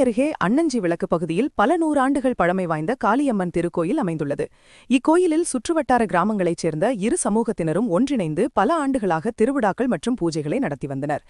அருகே அன்னஞ்சி விளக்கு பகுதியில் பல நூறாண்டுகள் பழமை வாய்ந்த காளியம்மன் திருக்கோயில் அமைந்துள்ளது. இக்கோயிலில் சுற்றுவட்டார கிராமங்களைச் சேர்ந்த இரு சமூகத்தினரும் ஒன்றிணைந்து பல ஆண்டுகளாக திருவிழாக்கள் மற்றும் பூஜைகளை நடத்தி வந்தனர்.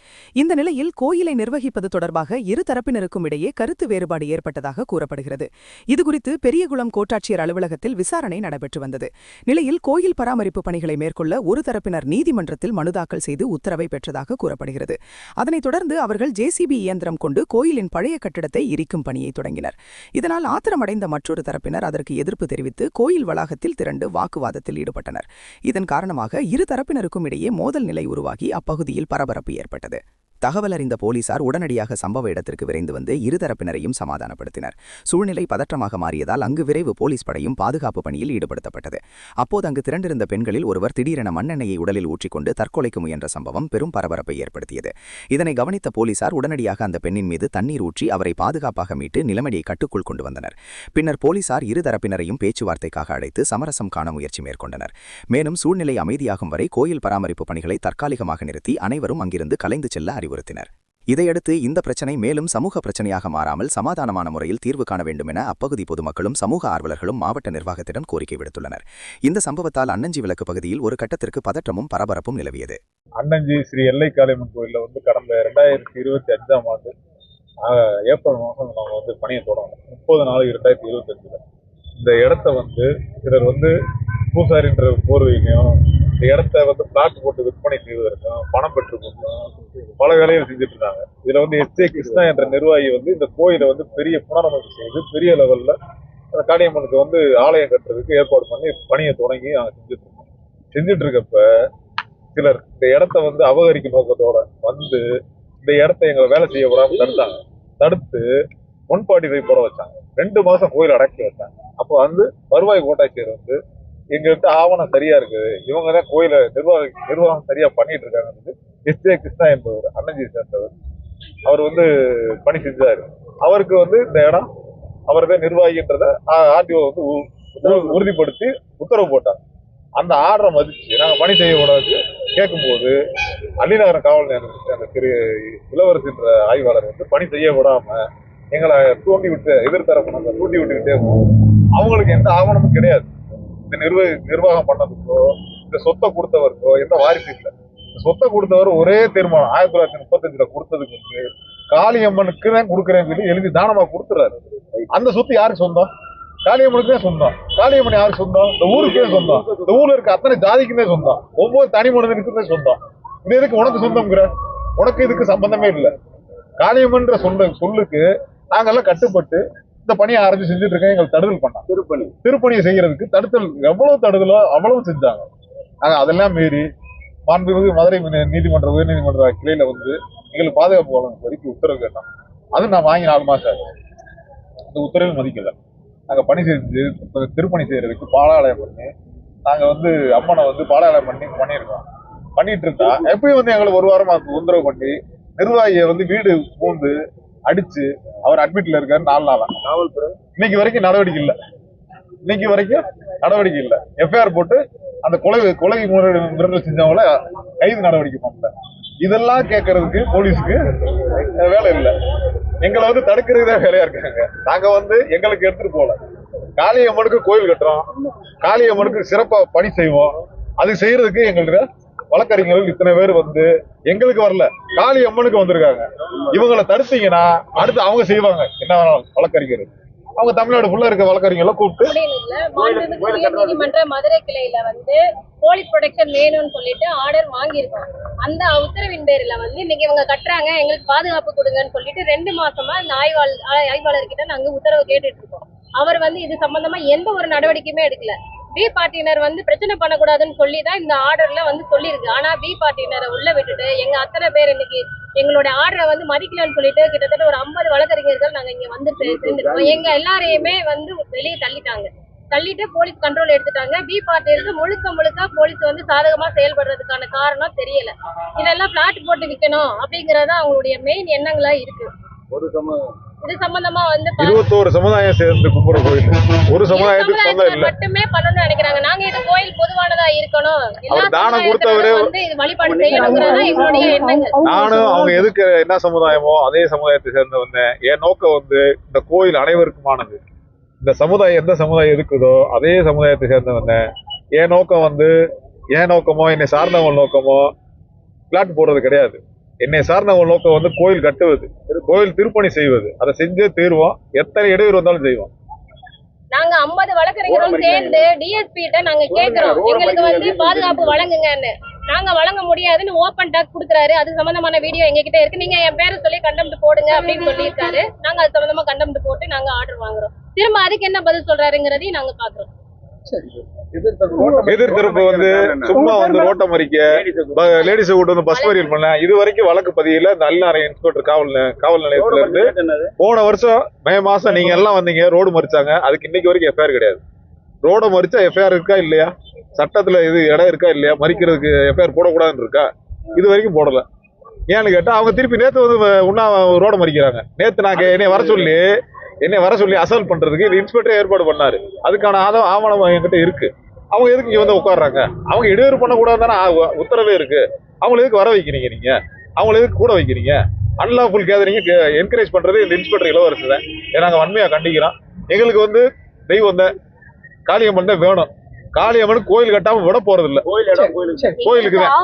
இந்த நிலையில் கோயிலை நிர்வகிப்பது தொடர்பாக இரு தரப்பினருக்கும் இடையே கருத்து வேறுபாடு ஏற்பட்டதாக கூறப்படுகிறது. இதுகுறித்து பெரியகுளம் கோட்டாட்சியர் அலுவலகத்தில் விசாரணை நடைபெற்று வந்தது. நிலையில் கோயில் பராமரிப்பு பணிகளை மேற்கொள்ள ஒரு தரப்பினர் நீதிமன்றத்தில் மனு தாக்கல் செய்து உத்தரவை பெற்றதாக கூறப்படுகிறது. அதனைத் தொடர்ந்து அவர்கள் ஜேசிபி இயந்திரம் கொண்டு கோயிலின் பழைய கட்டிடத்தை எரிக்கும் பணியை தொடங்கினர். இதனால் ஆத்திரமடைந்த மற்றொரு தரப்பினர் அதற்கு எதிர்ப்பு தெரிவித்து கோயில் வளாகத்தில் திரண்டு வாக்குவாதத்தில் ஈடுபட்டனர். இதன் காரணமாக இரு தரப்பினருக்கும் இடையே மோதல் நிலை உருவாகி அப்பகுதியில் பரபரப்பு ஏற்பட்டது. தகவல் அறிந்த போலீசார் உடனடியாக சம்பவ இடத்திற்கு விரைந்து வந்து இருதரப்பினரையும் சமாதானப்படுத்தினர். சூழ்நிலை பதற்றமாக மாறியதால் அங்கு விரைவு போலீஸ் படையும் பாதுகாப்பு பணியில் ஈடுபடுத்தப்பட்டது. அப்போது அங்கு திரண்டிருந்த பெண்களில் ஒருவர் திடீரென மண்ணெண்ணெயை உடலில் ஊற்றிக்கொண்டு தற்கொலைக்கு முயன்ற சம்பவம் பெரும் பரபரப்பை ஏற்படுத்தியது. இதனை கவனித்த போலீசார் உடனடியாக அந்த பெண்ணின் மீது தண்ணீர் ஊற்றி அவரை பாதுகாப்பாக மீட்டு நிலைமையை கட்டுக்குள் கொண்டு வந்தனர். பின்னர் போலீசார் இருதரப்பினரையும் பேச்சுவார்த்தைக்காக அழைத்து சமரசம் காண முயற்சி மேற்கொண்டனர். மேலும் சூழ்நிலை அமைதியாகும் வரை கோயில் பராமரிப்பு பணிகளை தற்காலிகமாக நிறுத்தி அனைவரும் அங்கிருந்து கலைந்து செல்ல அறிவுறுத்தினர். இதையடுத்து இந்த பிரச்சனை மேலும் சமூக பிரச்சனையாக மாறாமல் சமாதானமான முறையில் தீர்வு காண வேண்டும் என அப்பகுதி பொதுமக்களும் சமூக ஆர்வலர்களும் மாவட்ட நிர்வாகத்திடம் கோரிக்கை விடுத்துள்ளனர். இந்த சம்பவத்தால் அன்னஞ்சி விளக்கு பகுதியில் ஒரு கட்டத்திற்கு பதற்றமும் பரபரப்பும் நிலவியது. அன்னஞ்சி ஸ்ரீ எல்லை காளியம்மன் கோயிலில் கடந்த 2025ஆம் ஆண்டு ஏப்ரல் மாதம் நாங்கள் பணியை தொடங்கணும். 30 நாள் 2025 இந்த இடத்த சிலர் பூசாரின்ற போர்வையிலையும் இந்த இடத்த பிளாட் போட்டு விற்பனை செய்வதற்கும் பணம் பெற்றுக்கொண்டும் பல வேலைகள் செஞ்சுட்டு இருந்தாங்க. இதுல எஸ்.ஏ. கிருஷ்ணா என்ற நிர்வாகி இந்த கோயிலை பெரிய புனரமைப்பு செய்து பெரிய லெவல்ல அந்த காளியம்மனுக்கு ஆலயம் கட்டுறதுக்கு ஏற்பாடு பண்ணி பணியை தொடங்கி நாங்கள் செஞ்சுட்டு இருக்கப்ப சிலர் இந்த இடத்த அபகரிக்கும் நோக்கத்தோட இந்த இடத்த எங்களை வேலை செய்ய விடாம தடுத்து 145 போட வச்சாங்க. 2 மாசம் கோயில் அடக்கி வச்சாங்க. அப்போ வருவாய் கோட்டாட்சியர் எங்கள்கிட்ட ஆவணம் சரியா இருக்குது, இவங்கதான் கோயிலை நிர்வாகம் சரியா பண்ணிட்டு இருக்காங்க. எஸ்.ஏ. கிருஷ்ணா என்பவர் அன்னஞ்சி சேர்ந்தவர் அவர் பணி செஞ்சாரு. அவருக்கு இந்த இடம் அவர்தான் நிர்வாகின்றத ஆர்டிஓ உறுதிப்படுத்தி உத்தரவு போட்டாங்க. அந்த ஆர்டரை மதிச்சு நாங்க பணி செய்ய கூடாது கேட்கும்போது அள்ளிநகரம் காவல் நிலையத்தில் அந்த திரு இளவரசின்ற ஆய்வாளர் பணி செய்ய விடாம எங்களை தூண்டி விட்டு எதிர்த்தரப்பு தூண்டி விட்டுக்கிட்டே இருக்கும். அவங்களுக்கு எந்த ஆவணமும் கிடையாது. இந்த நிர்வாகம் பண்ணதுக்கோ இந்த சொத்தை கொடுத்தவருக்கோ எந்த வாரிசு இல்லை. இந்த சொத்தை கொடுத்தவர் ஒரே தீர்மானம் 1935 கொடுத்ததுக்கு காளியம்மனுக்கு தான் கொடுக்குறேன்னு சொல்லி எழுதி தானமா கொடுத்துறாரு. அந்த சொத்து யாருக்கு சொந்தம்? காளியம்மனுக்கு தான் சொந்தம். காளியம்மன் யாருக்கு சொந்தம்? இந்த ஊருக்கே சொந்தம். இந்த ஊர்ல இருக்க அத்தனை ஜாதிக்குமே சொந்தம். ஒவ்வொரு தனி மனிதனுக்குமே சொந்தம். இது எதுக்கு உனக்கு சொந்தம்ங்கிற? உனக்கு இதுக்கு சம்பந்தமே இல்லை. காளியம்மன்ற சொல்லுக்கு நாங்கெல்லாம் கட்டுப்பட்டு இந்த பணியை ஆரம்பிச்சு செஞ்சுட்டு இருக்கேன். எங்களுக்கு தடுதல் பண்ணாங்க. திருப்பணியை செய்யறதுக்கு தடுத்தல் எவ்வளவு தடுதலோ அவ்வளவு செஞ்சாங்க. அதெல்லாம் மீறி மாண்புமிகு மதுரை நீதிமன்ற உயர்நீதிமன்ற கிளையில எங்களுக்கு பாதுகாப்பு வழங்க வரைக்கும் உத்தரவு கேட்டோம். அது நான் வாங்கி 4 மாசம் ஆச்சு. அந்த உத்தரவு மதிக்கல. நாங்க பணி செஞ்சு திருப்பணி செய்யறதுக்கு பாலாலயம் பண்ணி நாங்க அம்மனை பாலாலயம் பண்ணியிருக்கோம். பண்ணிட்டு இருந்தா எப்பயும் எங்களுக்கு 1 வாரமா உத்தரவு பண்ணி நிர்வாகியை வீடு பூந்து அடிச்சு அவர் அட்மிட்ல இருக்காரு 4 நாளா. காவல்துறை இன்னைக்கு வரைக்கும் நடவடிக்கை இல்லை. எஃப்ஐஆர் போட்டு அந்த கொலை முறைகள் செஞ்சவங்கள கைது நடவடிக்கை பண்ணல. இதெல்லாம் கேட்கறதுக்கு போலீஸுக்கு வேலை இல்லை. எங்களை தடுக்கிறதே வேலையா இருக்காங்க. நாங்க எங்களுக்கு எடுத்துட்டு போல. காளியம்மனுக்கு கோயில் கட்டுறோம், காளியம்மனுக்கு சிறப்பா பணி செய்வோம். அது செய்யறதுக்கு எங்களுக்கு வழக்கறிஞர்கள் இத்தனை பேர் எங்களுக்கு வரல, காளியம்மனுக்கு வந்திருக்காங்க. இவங்களை தடுத்தீங்கன்னா அடுத்து அவங்க செய்வாங்க. என்ன வழக்கறிஞர் அவங்க தமிழ்நாடு ஃபுல்லா இருக்க வழக்கறிஞர்களை கூப்பிட்டு நீதிமன்ற மதுரை கிளையில போலீஸ் ப்ரொடெக்ஷன் வேணும்னு சொல்லிட்டு ஆர்டர் வாங்கியிருக்கோம். அந்த உத்தரவின் பேர்ல இன்னைக்கு இவங்க கட்டுறாங்க, எங்களுக்கு பாதுகாப்பு கொடுங்கன்னு சொல்லிட்டு 2 மாசமா இந்த ஆய்வாளர்கிட்ட நாங்க உத்தரவு கேட்டுட்டு இருக்கோம். அவர் இது சம்பந்தமா எந்த ஒரு நடவடிக்கையுமே எடுக்கல. பி பார்ட்டினர் பிரச்சனை பண்ணக்கூடாதுன்னு சொல்லிதான் இந்த ஆர்டர்ல சொல்லியிருக்கு. ஆனா பி பார்ட்டினரை உள்ள விட்டுட்டு எங்க அத்தனை பேர் இன்னைக்கு எங்களோட ஆர்டரை மதிக்கலன்னு சொல்லிட்டு கிட்டத்தட்ட ஒரு 50 வழக்கறிஞர்கள் நாங்க இங்க சேர்ந்துருக்கோம். எங்க எல்லாரையுமே வெளியே தள்ளிட்டு போலீஸ் கண்ட்ரோல் எடுத்துட்டாங்க. பி பார்ட்டினருக்கு முழுக்க போலீஸ் சாதகமா செயல்படுறதுக்கான காரணம் தெரியல. இதெல்லாம் பிளாட் போட்டு விற்கணும் அப்படிங்கறத அவங்களுடைய மெயின் எண்ணங்களா இருக்கு. இது சம்பந்தமா 21 சமுதாயம் சேர்ந்து கும்பிடுற கோயில் ஒரு சமுதாயத்துக்கு மட்டுமே பண்ணணும்னு நினைக்கிறாங்க. நாங்க இது கோயில் பொதுவானதா இருக்கு. இருக்கணும், எல்லா அவர் தானம் சமுதாயத்தினரும் கொடுத்தவரு. வந்து இது வழிபாடு செய்யணுங்கிறதா எங்களுடைய எண்ணங்கள். நானும் அவங்க எதுக்கு என்ன சமுதாயமோ அதே சமுதாயத்தை சேர்ந்தவங்க. என் நோக்கம் வந்து இந்த கோயில் அனைவருக்குமானது. இந்த சமுதாயம் எந்த சமுதாயம் இருக்குதோ அதே சமுதாயத்தை சேர்ந்தவங்க. என் நோக்கம் வந்து என் நோக்கமோ என்னை சார்ந்தவங்க நோக்கமோ பிளாட் போடுறது கிடையாது. என்னை சார்ந்தவங்க நோக்கம் வந்து கோயில் கட்டுவது, கோயில் திருப்பணி செய்வது. அதை செஞ்சே தீர்வோம், எத்தனை இடையூறு வந்தாலும் செய்வோம். நாங்க 50 வழக்கறிஞரும் சேர்ந்து டிஎஸ்பி கிட்ட நாங்க கேக்குறோம், எங்களுக்கு வந்து பாதுகாப்பு வழங்குங்கன்னு. நாங்க வழங்க முடியாதுன்னு ஓபன் டாக் குடுக்குறாரு. அது சம்பந்தமான வீடியோ எங்க கிட்ட இருக்கு. நீங்க என் பேரை சொல்லி கண்டெம்ட் போடுங்க அப்படின்னு சொல்லியிருக்காரு. நாங்க அது சம்பந்தமா கண்டெம்ட் போட்டு நாங்க ஆர்டர் வாங்குறோம். திரும்ப அதுக்கு என்ன பதில் சொல்றாருங்கிறதையும் நாங்க பாக்குறோம். எதிர்த்தரப்பு வந்து சும்மா வந்து ரோட்டை மறிக்க லேடிஸ் கூட்டு வந்து பஸ் மறியல் பண்ண இது வரைக்கும் வழக்கு பதியல. இந்த அல்லாரை இன்ஸ்பெக்டர் காவல் நிலையத்துல இருந்து போன வருஷம் மே மாசம் நீங்க எல்லாம் வந்தீங்க, ரோடு மறிச்சாங்க. அதுக்கு இன்னைக்கு வரைக்கும் எஃப்ஐஆர் கிடையாது. ரோட மறிச்சா எஃப்ஐஆர் இருக்கா இல்லையா, சட்டத்துல இது இடம் இருக்கா இல்லையா, மறிக்கிறதுக்கு எஃப்ஐஆர் போடக்கூடாதுன்னு இருக்கா, இது வரைக்கும் போடல. ஏன்னு கேட்டா அவங்க திருப்பி நேத்து வந்து உண்ணா ரோட மறிக்கிறாங்க. நேத்து நாங்க என்னை வர சொல்லி அசல் பண்றதுக்கு இது இன்ஸ்பெக்டர் ஏற்பாடு பண்ணாரு. அதுக்கான ஆவணம் என்கிட்ட இருக்கு. அவங்க எதுக்கு இங்க வந்து உட்காடுறாங்க? அவங்க இடையூறு பண்ணக்கூடாதுன்னு உத்தரவே இருக்கு. அவங்களை எதுக்கு வர வைக்கிறீங்க? நீங்க அவங்களை எதுக்கு கூட வைக்கிறீங்க? அன்லாஃபுல் கேதரிங்க என்கரேஜ் பண்றது இந்த இன்ஸ்பெக்டர் இளவரசு தான். நாங்க வன்மையா கண்டிக்கிறோம். எங்களுக்கு வந்து தெய்வம் தான், காளியம்மன் தான் வேணும். காளியம்மன் கோயில் கட்டாம விட போறது இல்ல. கோயிலுக்கு தான்.